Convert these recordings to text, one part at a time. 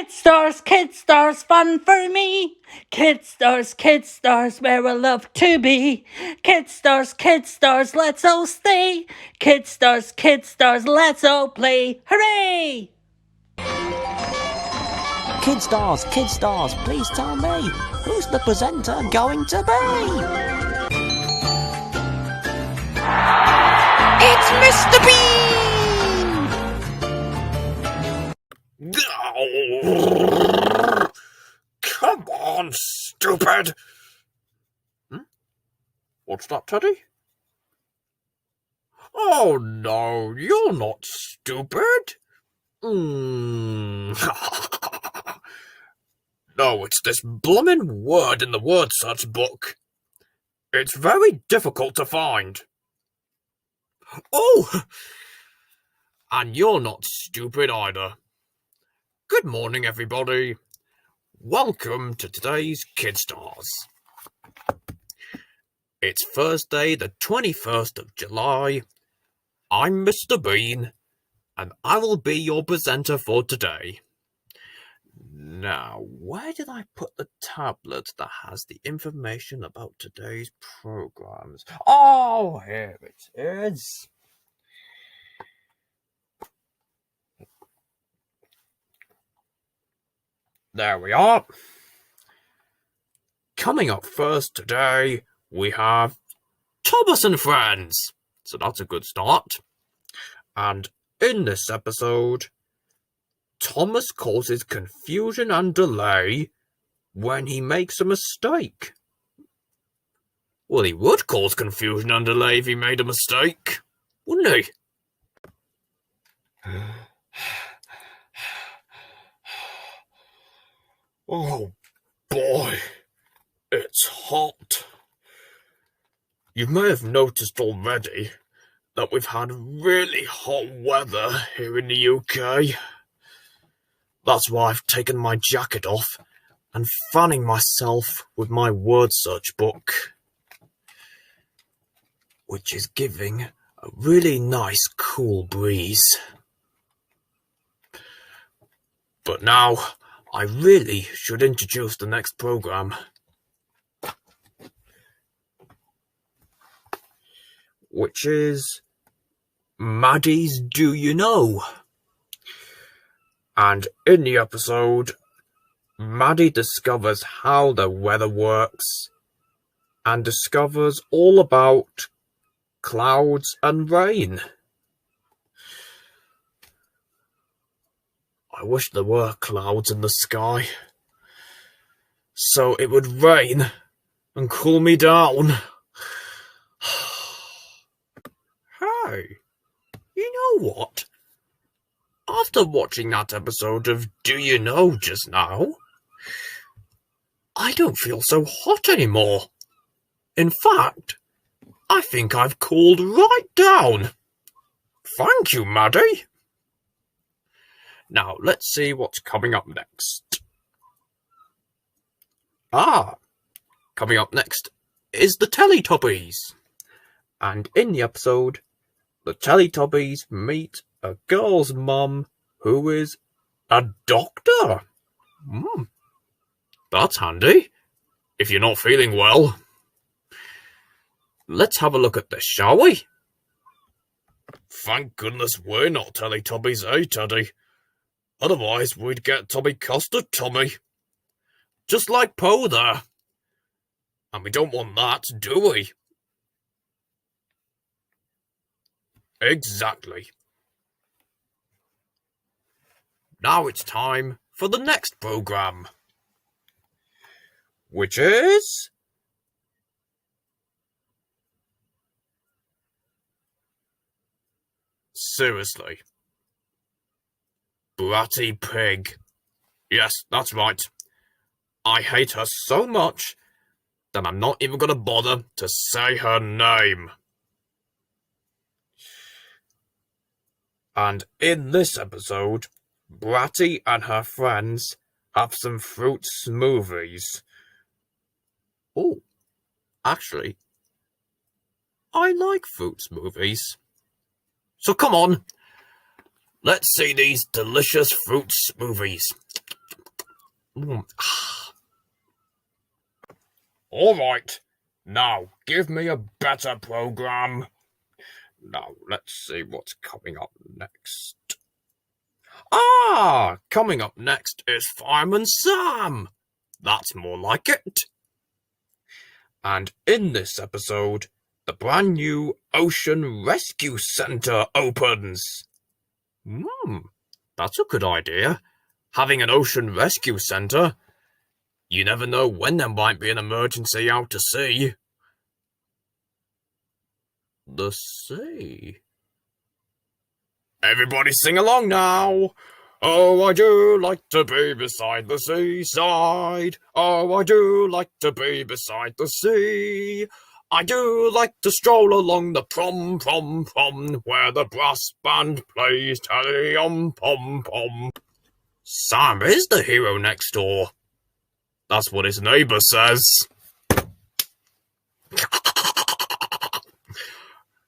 Kid stars, fun for me. Kid stars, where I love to be. Kid stars, let's all stay. Kid stars, let's all play. Hooray! Kid stars, please tell me, who's the presenter going to be? It's Mr. Bean! Come on, stupid! What's that, Teddy? Oh no, you're not stupid! No, it's this bloomin' word in the word search book. It's very difficult to find. Oh! And you're not stupid either. Good morning, everybody. Welcome to today's Kid Stars. It's Thursday, the 21st of July. I'm Mr. Bean, and I will be your presenter for today. Now, where did I put the tablet that has the information about today's programs? Oh, here it is. There we are. Coming up first today, we have Thomas and Friends. So that's a good start. And in this episode, Thomas causes confusion and delay when he makes a mistake. Well, he would cause confusion and delay if he made a mistake, wouldn't he? Oh boy, it's hot. You may have noticed already that we've had really hot weather here in the UK. That's why I've taken my jacket off and fanning myself with my word search book, which is giving a really nice cool breeze. But now, I really should introduce the next program, which is Maddie's Do You Know? And in the episode, Maddie discovers how the weather works and discovers all about clouds and rain. I wish there were clouds in the sky, so it would rain and cool me down. Hey, you know what? After watching that episode of Do You Know just now, I don't feel so hot anymore. In fact, I think I've cooled right down. Thank you, Maddie. Now, let's see what's coming up next. Coming up next is the Teletubbies. And in the episode, the Teletubbies meet a girl's mum who is a doctor. That's handy, if you're not feeling well. Let's have a look at this, shall we? Thank goodness we're not Teletubbies, eh, Teddy? Otherwise, we'd get Tommy Custard Tommy. Just like Poe there. And we don't want that, do we? Exactly. Now it's time for the next program, which is seriously, Bratty Pig. Yes, that's right. I hate her so much that I'm not even going to bother to say her name. And in this episode, Bratty and her friends have some fruit smoothies. Oh, actually, I like fruit smoothies. So come on, let's see these delicious fruit smoothies. Alright, now give me a better program. Now, let's see what's coming up next. Coming up next is Fireman Sam. That's more like it. And in this episode, the brand new Ocean Rescue Center opens. That's a good idea. Having an ocean rescue center. You never know when there might be an emergency out to sea. The sea. Everybody sing along now. Oh, I do like to be beside the seaside. Oh, I do like to be beside the sea. I do like to stroll along the prom, where the brass band plays tally-om-pom-pom. Sam is the hero next door. That's what his neighbour says.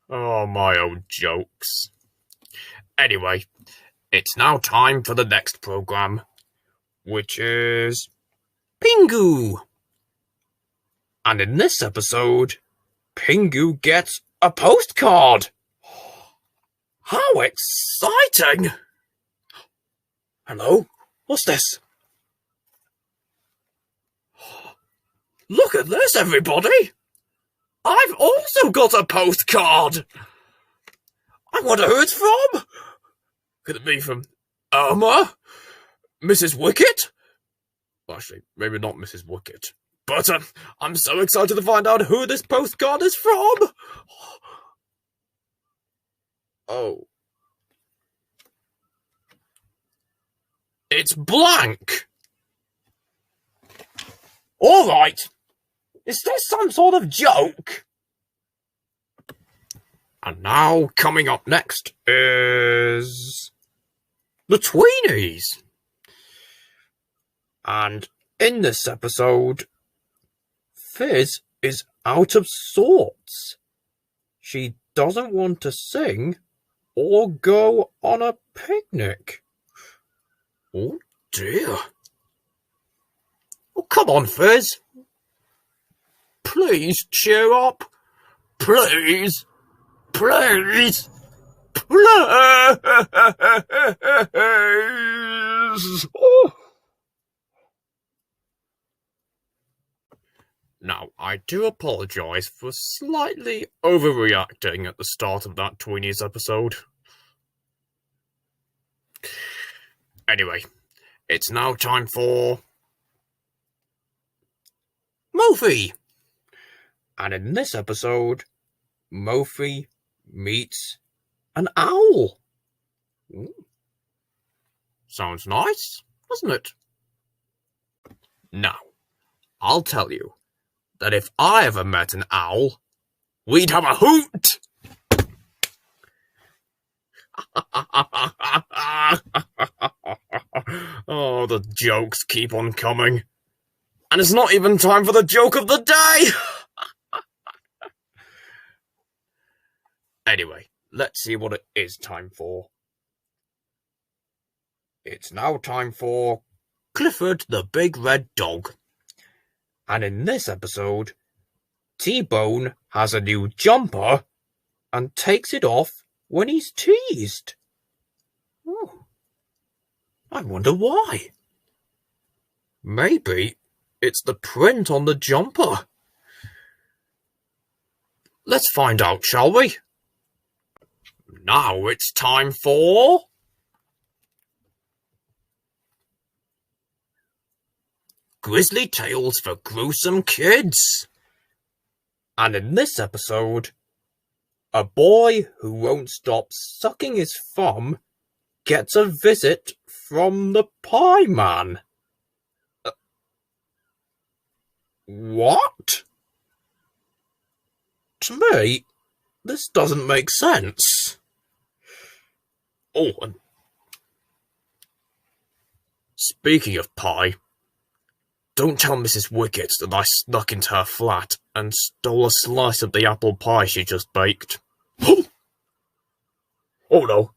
Oh, my old jokes. Anyway, it's now time for the next programme, which is Pingu. And in this episode, Pingu gets a postcard. How exciting! Hello? What's this? Look at this, everybody! I've also got a postcard! I wonder who it's from! Could it be from Irma? Mrs. Wicket? Well, actually, maybe not Mrs. Wicket. But I'm so excited to find out who this postcard is from! Oh. It's blank! Alright! Is this some sort of joke? And now, coming up next is the Tweenies. And in this episode, Fizz is out of sorts. She doesn't want to sing or go on a picnic. Oh dear. Oh, come on, Fizz. Please cheer up. Please. Please. Please. Oh. Now, I do apologise for slightly overreacting at the start of that Tweenies episode. Anyway, it's now time for Mophie. And in this episode, Mophie meets an owl. Ooh. Sounds nice, doesn't it? Now, I'll tell you that if I ever met an owl, we'd have a hoot! Oh, the jokes keep on coming. And it's not even time for the joke of the day! Anyway, let's see what it is time for. It's now time for Clifford the Big Red Dog. And in this episode, T-Bone has a new jumper and takes it off when he's teased. Oh, I wonder why. Maybe it's the print on the jumper. Let's find out, shall we? Now it's time for Grizzly Tales for Gruesome Kids. And in this episode, a boy who won't stop sucking his thumb gets a visit from the Pie Man. What? To me, this doesn't make sense. Oh, and speaking of pie, don't tell Mrs. Wicket that I snuck into her flat and stole a slice of the apple pie she just baked. Oh no.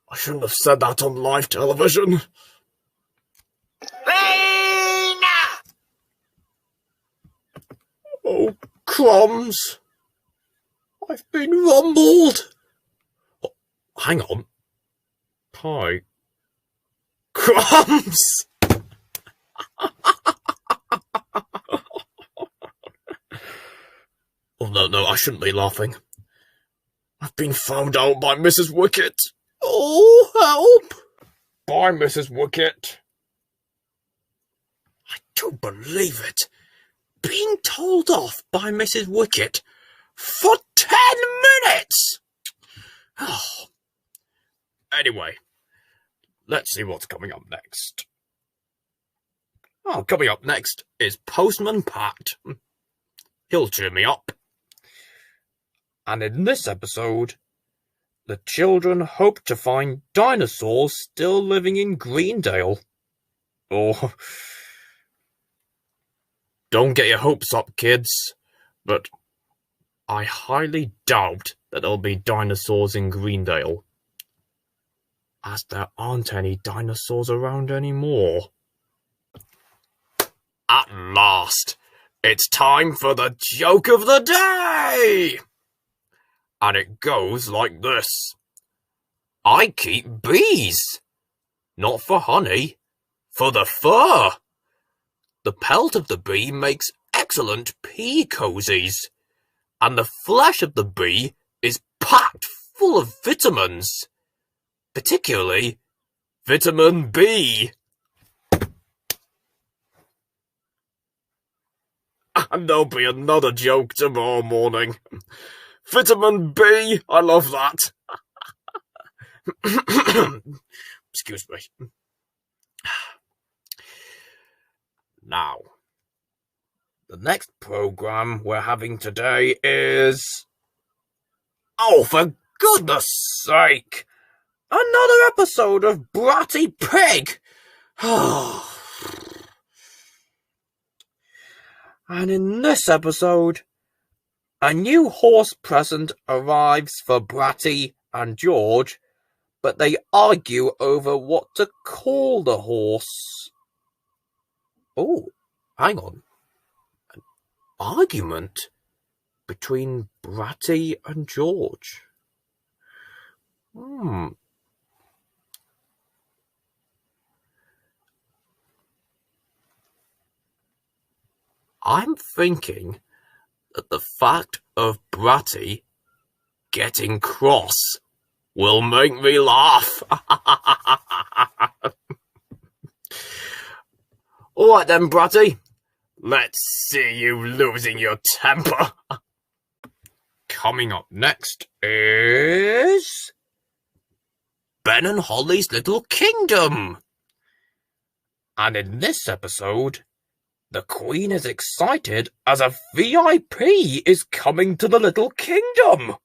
I shouldn't have said that on live television. Oh, crumbs! I've been rumbled! Oh, hang on. Hi. Crumbs! Oh, no, I shouldn't be laughing. I've been found out by Mrs. Wicket. Oh, help! By Mrs. Wicket. I don't believe it. Being told off by Mrs. Wicket for 10 minutes! Oh. Anyway, let's see what's coming up next. Oh, coming up next is Postman Pat. He'll cheer me up. And in this episode, the children hope to find dinosaurs still living in Greendale. Oh, don't get your hopes up, kids, but I highly doubt that there'll be dinosaurs in Greendale, as there aren't any dinosaurs around anymore. At last, it's time for the joke of the day! And it goes like this. I keep bees. Not for honey, for the fur. The pelt of the bee makes excellent pea cozies, and the flesh of the bee is packed full of vitamins, particularly vitamin B. And there'll be another joke tomorrow morning. Vitamin B, I love that. Excuse me. Now, the next program we're having today is... Oh, for goodness sake! Another episode of Bratty Pig! And in this episode, a new horse present arrives for Bratty and George, but they argue over what to call the horse. Oh, hang on. An argument between Bratty and George. I'm thinking that the fact of Bratty getting cross will make me laugh. Alright then, Bratty. Let's see you losing your temper. Coming up next is... Ben and Holly's Little Kingdom. And in this episode, the Queen is excited as a VIP is coming to the Little Kingdom.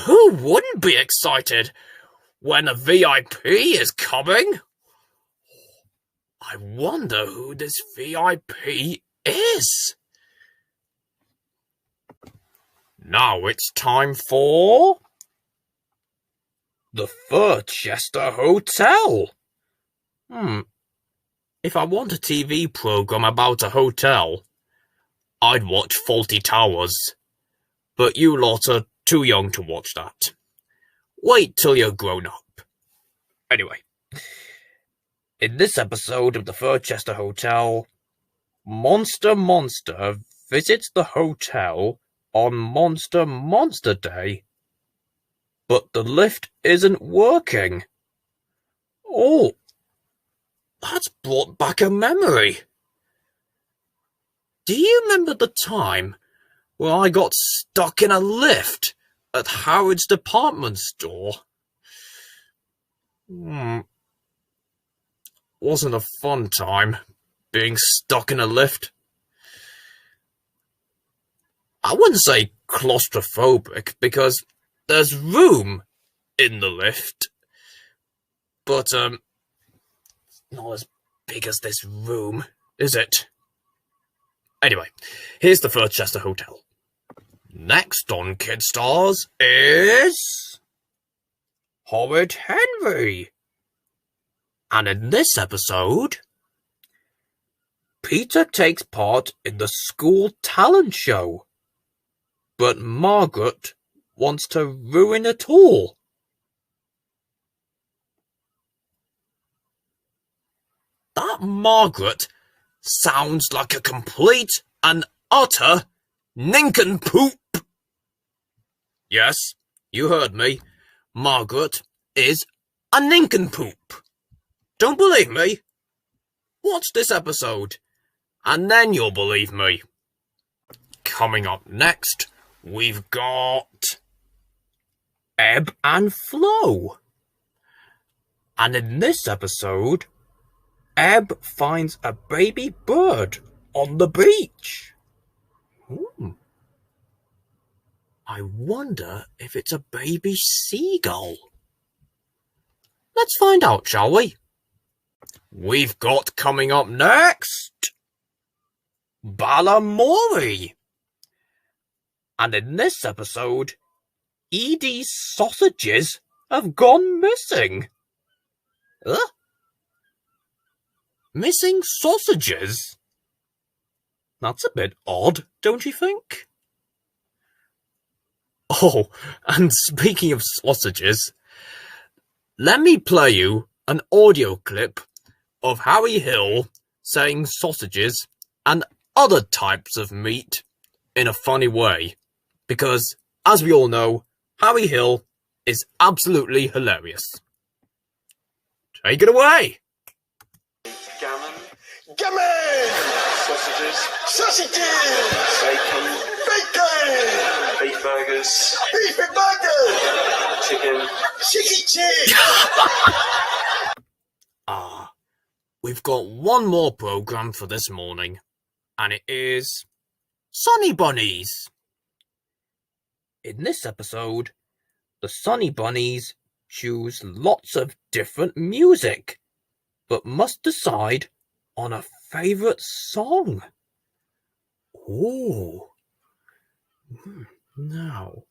Who wouldn't be excited when a VIP is coming? I wonder who this VIP is. Now it's time for the Furchester Hotel. If I want a TV program about a hotel, I'd watch Fawlty Towers. But you lot are too young to watch that. Wait till you're grown up. Anyway, in this episode of the Furchester Hotel, Monster visits the hotel on Monster Day, but the lift isn't working. Oh, that's brought back a memory. Do you remember the time where I got stuck in a lift at Howard's department store? Wasn't a fun time, being stuck in a lift. I wouldn't say claustrophobic, because there's room in the lift, but, not as big as this room, is it? Anyway, here's the Furchester Hotel. Next on Kid Stars is... Horrid Henry. And in this episode, Peter takes part in the school talent show, but Margaret wants to ruin it all. That Margaret sounds like a complete and utter nincompoop. Yes, you heard me. Margaret is a nincompoop. Don't believe me? Watch this episode, and then you'll believe me. Coming up next, we've got Ebb and Flow. And in this episode, Ebb finds a baby bird on the beach. I wonder if it's a baby seagull. Let's find out, shall we? We've got coming up next, Balamori. And in this episode, Edie's sausages have gone missing. Huh? Missing sausages? That's a bit odd, don't you think? Oh, and speaking of sausages, let me play you an audio clip of Harry Hill saying sausages and other types of meat in a funny way, because, as we all know, Harry Hill is absolutely hilarious. Take it away! Gammon. Gammon! Sausages. Sausages! Bacon. Bacon! Beef burgers. Beef and burgers! Chicken. Chicken. We've got one more programme for this morning, and it is Sunny Bunnies. In this episode, the Sunny Bunnies choose lots of different music, but must decide on a favourite song. Ooh. Now,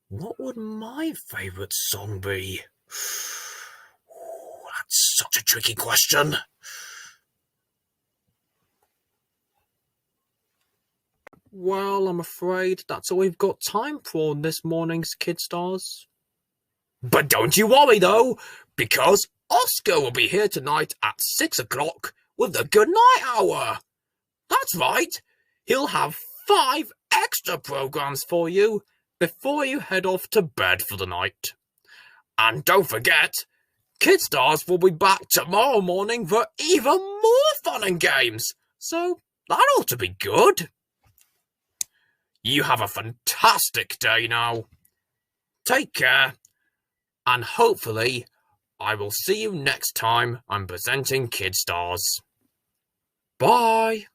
what would my favourite song be? Ooh, that's such a tricky question. Well, I'm afraid that's all we've got time for this morning's Kid Stars. But don't you worry, though, because Oscar will be here tonight at 6 o'clock with the Good Night Hour. That's right. He'll have 5 extra programmes for you before you head off to bed for the night. And don't forget, Kid Stars will be back tomorrow morning for even more fun and games. So that ought to be good. You have a fantastic day now. Take care, and hopefully I will see you next time I'm presenting Kid Stars. Bye.